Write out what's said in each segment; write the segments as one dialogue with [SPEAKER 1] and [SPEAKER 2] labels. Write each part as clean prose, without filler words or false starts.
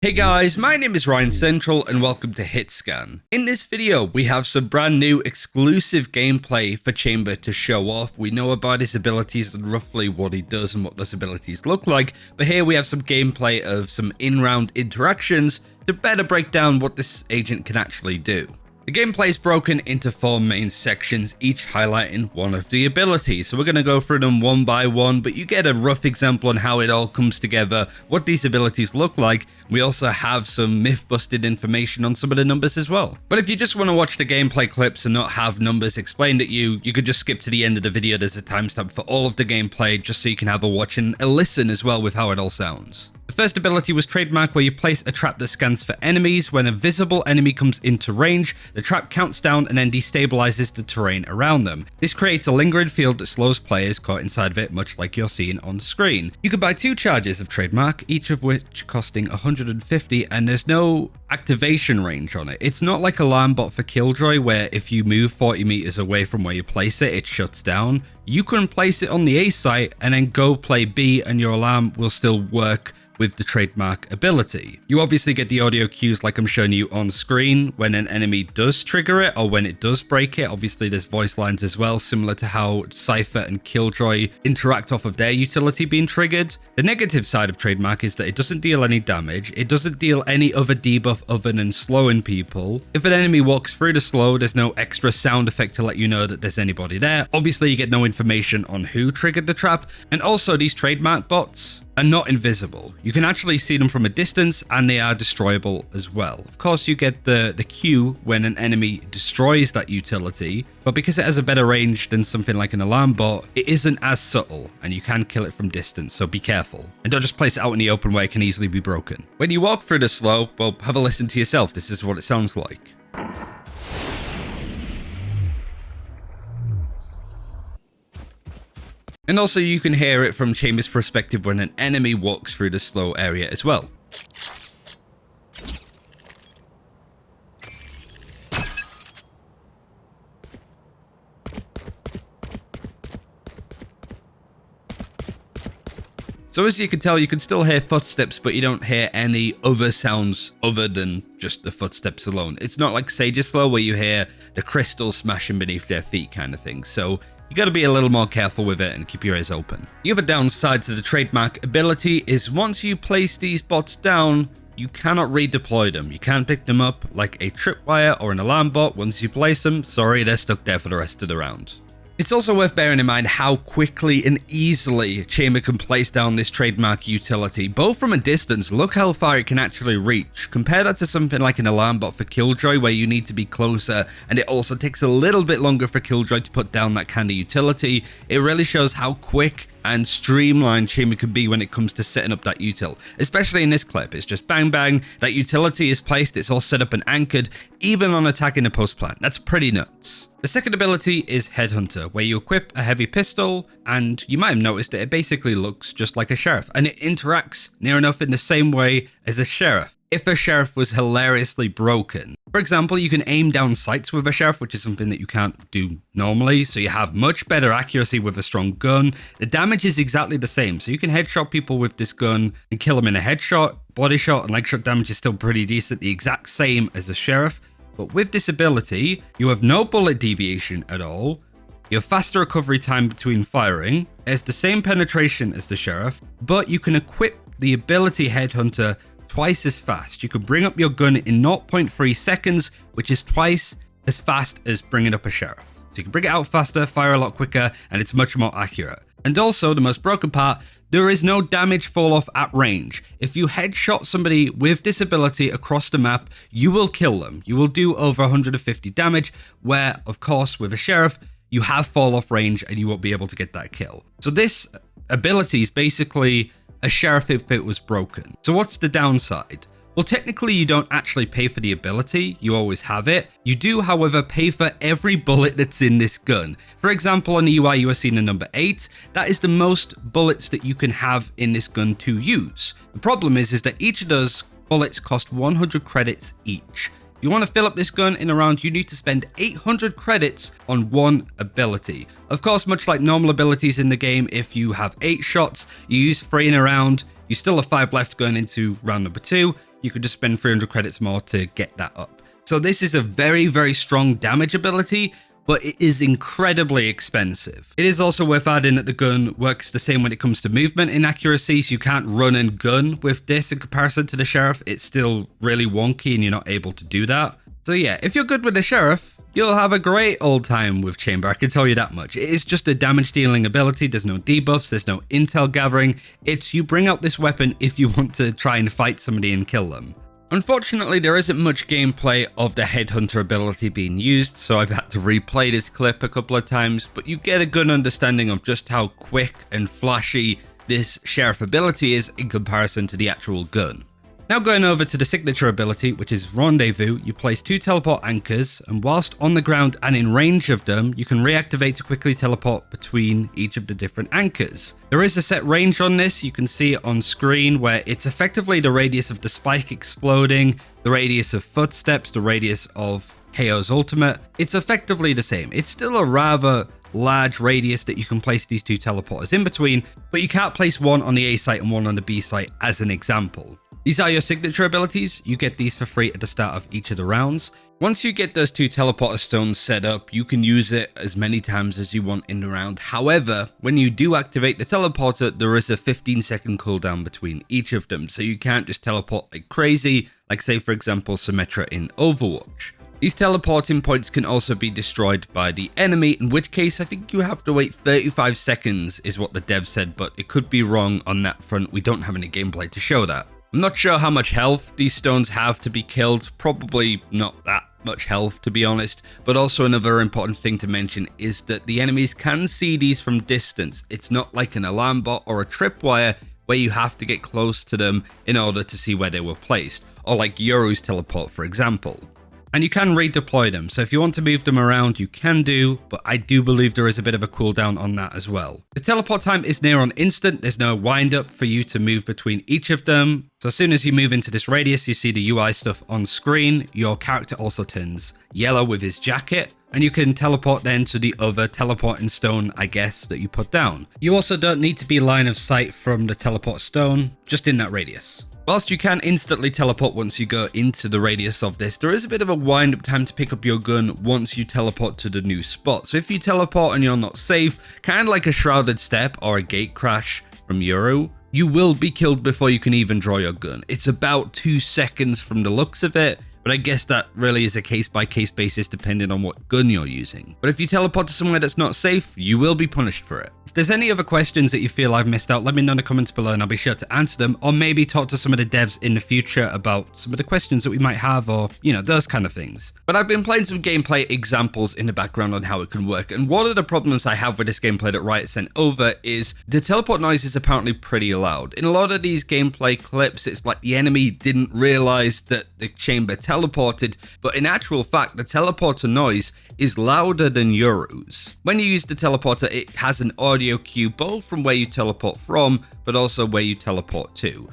[SPEAKER 1] Hey guys, my name is RyanCentral and welcome to HitScan. In this video, we have some brand new exclusive gameplay for Chamber to show off. We know about his abilities and roughly what he does and what those abilities look like, but here we have some gameplay of some in-round interactions to better break down what this agent can actually do. The gameplay is broken into 4 main sections, each highlighting one of the abilities. So we're going to go through them one by one, but you get a rough example on how it all comes together, what these abilities look like. We also have some myth-busted information on some of the numbers as well. But if you just want to watch the gameplay clips and not have numbers explained at you, you could just skip to the end of the video. There's a timestamp for all of the gameplay, just so you can have a watch and a listen as well with how it all sounds. The first ability was Trademark, where you place a trap that scans for enemies. When a visible enemy comes into range, the trap counts down and then destabilizes the terrain around them. This creates a lingering field that slows players caught inside of it, much like you're seeing on screen. You can buy 2 charges of Trademark, each of which costing 150, and there's no activation range on it. It's not like Alarm Bot for Killjoy, where if you move 40 meters away from where you place it, it shuts down. You can place it on the A site and then go play B and your alarm will still work with the Trademark ability. You obviously get the audio cues like I'm showing you on screen when an enemy does trigger it or when it does break it. Obviously there's voice lines as well, similar to how Cypher and Killjoy interact off of their utility being triggered. The negative side of Trademark is that it doesn't deal any damage. It doesn't deal any other debuff other than slowing people. If an enemy walks through the slow, there's no extra sound effect to let you know that there's anybody there. Obviously you get no information on who triggered the trap, and also these Trademark bots are not invisible. You can actually see them from a distance and they are destroyable as well. Of course, you get the cue when an enemy destroys that utility, but because it has a better range than something like an alarm bot, it isn't as subtle and you can kill it from distance, so be careful. And don't just place it out in the open where it can easily be broken. When you walk through the slow, well, have a listen to yourself. This is what it sounds like. And also you can hear it from Chamber's perspective when an enemy walks through the slow area as well. So as you can tell, you can still hear footsteps, but you don't hear any other sounds other than just the footsteps alone. It's not like Sage's slow where you hear the crystals smashing beneath their feet kind of thing. So you got to be a little more careful with it and keep your ears open. The other downside to the Trademark ability is once you place these bots down, you cannot redeploy them. You can't pick them up like a tripwire or an alarm bot. Once you place them, sorry, they're stuck there for the rest of the round. It's also worth bearing in mind how quickly and easily Chamber can place down this Trademark utility. Both from a distance, look how far it can actually reach. Compare that to something like an alarm bot for Killjoy where you need to be closer, and it also takes a little bit longer for Killjoy to put down that kind of utility. It really shows how quick and streamlined Chamber can be when it comes to setting up that util. Especially in this clip, it's just bang bang, that utility is placed, it's all set up and anchored, even on attacking a post plant. That's pretty nuts. The second ability is Headhunter, where you equip a heavy pistol, and you might have noticed that it basically looks just like a sheriff, and it interacts near enough in the same way as a sheriff, if a sheriff was hilariously broken. For example, you can aim down sights with a sheriff, which is something that you can't do normally, so you have much better accuracy with a strong gun. The damage is exactly the same, so you can headshot people with this gun and kill them in a headshot. Body shot and leg shot damage is still pretty decent, the exact same as a sheriff. But with this ability, you have no bullet deviation at all. You have faster recovery time between firing. It has the same penetration as the sheriff, but you can equip the ability Headhunter twice as fast. You can bring up your gun in 0.3 seconds, which is twice as fast as bringing up a sheriff. So you can bring it out faster, fire a lot quicker, and it's much more accurate. And also, the most broken part, there is no damage fall off at range. If you headshot somebody with this ability across the map, you will kill them. You will do over 150 damage, where, of course, with a sheriff, you have fall off range and you won't be able to get that kill. So this ability is basically a sheriff if it was broken. So what's the downside? Well, technically you don't actually pay for the ability, you always have it. You do, however, pay for every bullet that's in this gun. For example, on the UI you are seeing the number 8, that is the most bullets that you can have in this gun to use. The problem is that each of those bullets cost 100 credits each. If you want to fill up this gun in a round, you need to spend 800 credits on one ability. Of course, much like normal abilities in the game, if you have 8 shots, you use 3 in a round, you still have 5 left going into round number 2. you could just spend 300 credits more to get that up. So this is a very, very strong damage ability, but it is incredibly expensive. It is also worth adding that the gun works the same when it comes to movement inaccuracy, so you can't run and gun with this in comparison to the Sheriff. It's still really wonky and you're not able to do that. So yeah, if you're good with the Sheriff, you'll have a great old time with Chamber, I can tell you that much. It is just a damage dealing ability, there's no debuffs, there's no intel gathering. It's you bring out this weapon if you want to try and fight somebody and kill them. Unfortunately, there isn't much gameplay of the Headhunter ability being used, so I've had to replay this clip a couple of times, but you get a good understanding of just how quick and flashy this Sheriff ability is in comparison to the actual gun. Now going over to the signature ability, which is Rendezvous, you place 2 teleport anchors, and whilst on the ground and in range of them, you can reactivate to quickly teleport between each of the different anchors. There is a set range on this, you can see it on screen, where it's effectively the radius of the spike exploding, the radius of footsteps, the radius of KO's ultimate. It's effectively the same. It's still a rather large radius that you can place these 2 teleporters in between, but you can't place one on the A site and one on the B site as an example. These are your signature abilities. You get these for free at the start of each of the rounds. Once you get those 2 teleporter stones set up, you can use it as many times as you want in the round. However, when you do activate the teleporter, there is a 15-second cooldown between each of them, so you can't just teleport like crazy, like say for example Symmetra in Overwatch. These teleporting points can also be destroyed by the enemy, in which case I think you have to wait 35 seconds is what the dev said, but it could be wrong on that front. We don't have any gameplay to show that. I'm not sure how much health these stones have to be killed, probably not that much health to be honest, but also another important thing to mention is that the enemies can see these from distance. It's not like an alarm bot or a tripwire where you have to get close to them in order to see where they were placed, or like Yoru's teleport for example. And you can redeploy them, so if you want to move them around you can do, but I do believe there is a bit of a cooldown on that as well. The teleport time is near on instant, there's no wind up for you to move between each of them. So as soon as you move into this radius, you see the UI stuff on screen, your character also turns yellow with his jacket, and you can teleport then to the other teleporting stone, I guess, that you put down. You also don't need to be line of sight from the teleport stone, just in that radius. Whilst you can instantly teleport once you go into the radius of this, there is a bit of a wind up time to pick up your gun once you teleport to the new spot. So if you teleport and you're not safe, kind of like a shrouded step or a gate crash from Yoru, you will be killed before you can even draw your gun. It's about 2 seconds from the looks of it, but I guess that really is a case-by-case basis depending on what gun you're using. But if you teleport to somewhere that's not safe, you will be punished for it. If there's any other questions that you feel I've missed out, let me know in the comments below and I'll be sure to answer them, or maybe talk to some of the devs in the future about some of the questions that we might have, or, you know, those kind of things. But I've been playing some gameplay examples in the background on how it can work, and one of the problems I have with this gameplay that Riot sent over is the teleport noise is apparently pretty loud. In a lot of these gameplay clips, it's like the enemy didn't realize that the chamber teleported, but in actual fact, the teleporter noise is louder than Yoru's. When you use the teleporter, it has an audio cue both from where you teleport from, but also where you teleport to.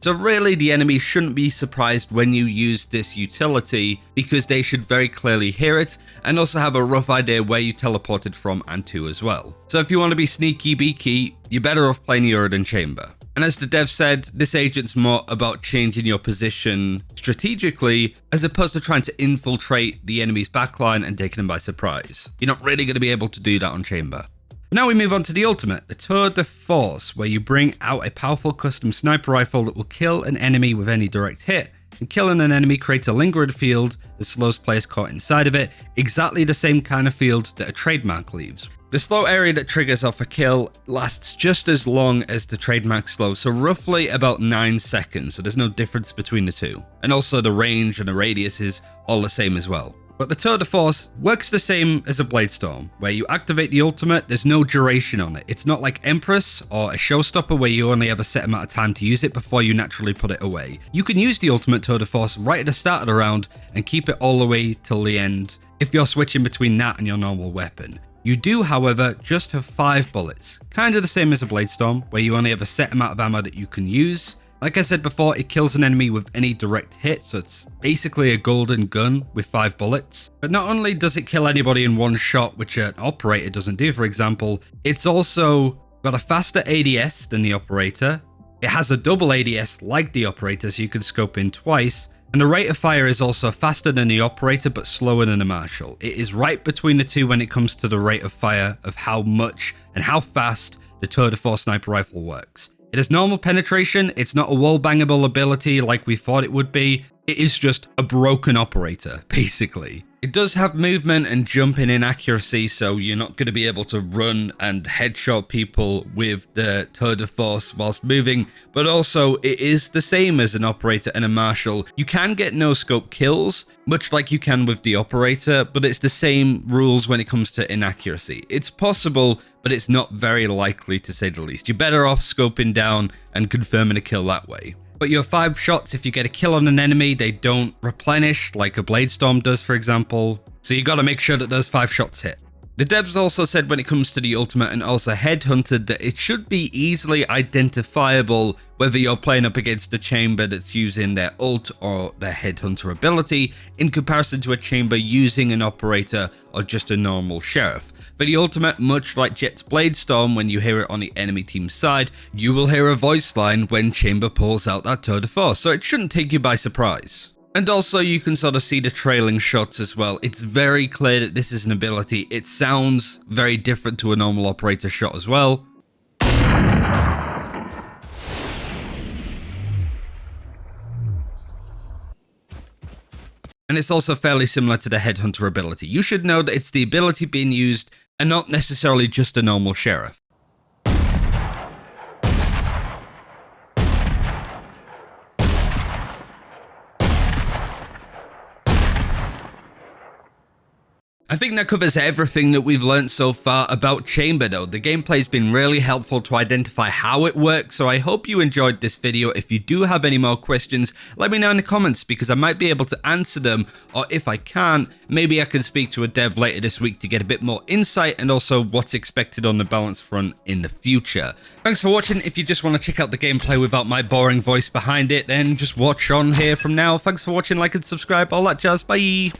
[SPEAKER 1] So really, the enemy shouldn't be surprised when you use this utility, because they should very clearly hear it and also have a rough idea where you teleported from and to as well. So if you want to be sneaky beaky, you're better off playing Yoru than Chamber. And as the dev said, this agent's more about changing your position strategically as opposed to trying to infiltrate the enemy's backline and taking them by surprise. You're not really going to be able to do that on Chamber. Now we move on to the ultimate, the Tour de Force, where you bring out a powerful custom sniper rifle that will kill an enemy with any direct hit, and killing an enemy creates a lingering field that slows players caught inside of it, exactly the same kind of field that a Trademark leaves. The slow area that triggers off a kill lasts just as long as the Trademark slow, so roughly about 9 seconds, so there's no difference between the two. And also the range and the radius is all the same as well. But the Tour de Force works the same as a Bladestorm, where you activate the ultimate, there's no duration on it. It's not like Empress or a Showstopper where you only have a set amount of time to use it before you naturally put it away. You can use the ultimate Tour de Force right at the start of the round and keep it all the way till the end if you're switching between that and your normal weapon. You do, however, just have 5 bullets, kind of the same as a Bladestorm, where you only have a set amount of ammo that you can use. Like I said before, it kills an enemy with any direct hit, so it's basically a golden gun with 5 bullets. But not only does it kill anybody in one shot, which an operator doesn't do, for example, it's also got a faster ADS than the operator. It has a double ADS like the operator, so you can scope in twice. And the rate of fire is also faster than the operator, but slower than the marshal. It is right between the two when it comes to the rate of fire of how much and how fast the Tour de Force sniper rifle works. It has normal penetration, it's not a wall-bangable ability like we thought it would be. It is just a broken operator, basically. It does have movement and jumping inaccuracy, so you're not going to be able to run and headshot people with the Tour de Force whilst moving, but also it is the same as an operator and a marshal. You can get no-scope kills, much like you can with the operator, but it's the same rules when it comes to inaccuracy. It's possible, but it's not very likely to say the least. You're better off scoping down and confirming a kill that way. But your 5 shots, if you get a kill on an enemy, they don't replenish like a Blade Storm does, for example. So you got to make sure that those 5 shots hit. The devs also said when it comes to the ultimate and also Headhunter that it should be easily identifiable whether you're playing up against a chamber that's using their ult or their Headhunter ability in comparison to a chamber using an operator or just a normal sheriff. For the ultimate, much like Jet's Blade Storm, when you hear it on the enemy team's side, you will hear a voice line when chamber pulls out that Tour de Force, so it shouldn't take you by surprise. And also you can sort of see the trailing shots as well. It's very clear that this is an ability. It sounds very different to a normal operator shot as well. And it's also fairly similar to the Headhunter ability. You should know that it's the ability being used and not necessarily just a normal sheriff. I think that covers everything that we've learned so far about Chamber though. The gameplay's been really helpful to identify how it works, so I hope you enjoyed this video. If you do have any more questions, let me know in the comments because I might be able to answer them, or if I can't, maybe I can speak to a dev later this week to get a bit more insight and also what's expected on the balance front in the future. Thanks for watching. If you just want to check out the gameplay without my boring voice behind it, then just watch on here from now. Thanks for watching, like and subscribe, all that jazz, bye!